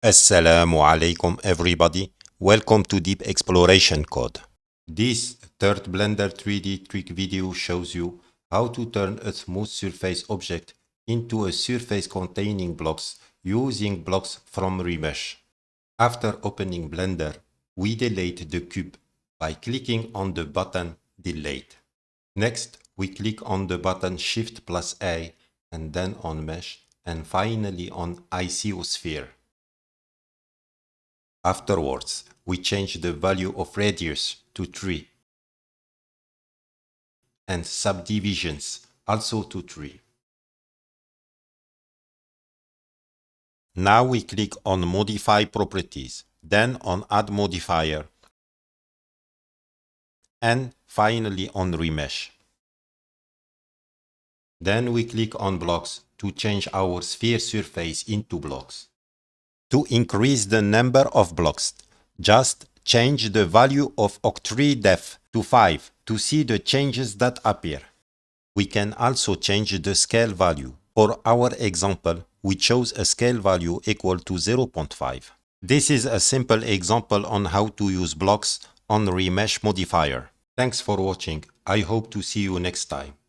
Assalamu alaikum everybody. Welcome to Deep Exploration Code. This third Blender 3D trick video shows you how to turn a smooth surface object into a surface containing blocks using blocks from remesh. After opening Blender, we delete the cube by clicking on the button Delete. Next, we click on the button Shift plus A and then on Mesh and finally on Icosphere. Afterwards, we change the value of radius to 3 and subdivisions also to 3. Now we click on Modify Properties, then on Add Modifier, and finally on Remesh. Then we click on Blocks to change our sphere surface into blocks. To increase the number of blocks, just change the value of Oct3 depth to 5 to see the changes that appear. We can also change the scale value. For our example, we chose a scale value equal to 0.5. This is a simple example on how to use blocks on Remesh modifier. Thanks for watching. I hope to see you next time.